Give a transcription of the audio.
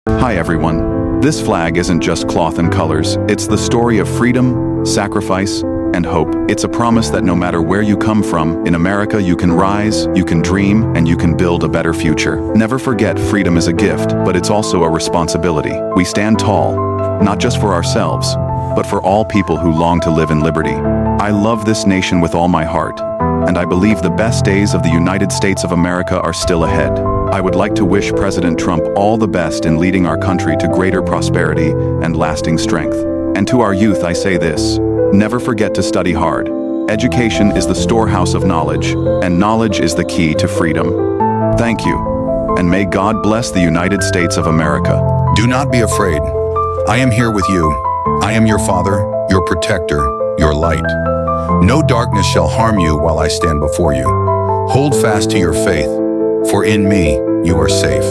Hi everyone. This flag isn't just cloth and colors, it's the story of freedom, sacrifice, and hope. It's a promise that no matter where you come from, in America you can rise, you can dream, and you can build a better future. Never forget, freedom is a gift, but it's also a responsibility. We stand tall, not just for ourselves, but for all people who long to live in liberty. I love this nation with all my heart, and I believe the best days of the United States of America are still ahead. I would like to wish President Trump all the best in leading our country to greater prosperity and lasting strength. And to our youth I say this: never forget to study hard. Education is the storehouse of knowledge, and knowledge is the key to freedom. Thank you, and may God bless the United States of America. Do not be afraid. I am here with you. I am your father, your protector, your light. No darkness shall harm you while I stand before you. Hold fast to your faith, for in me you are safe.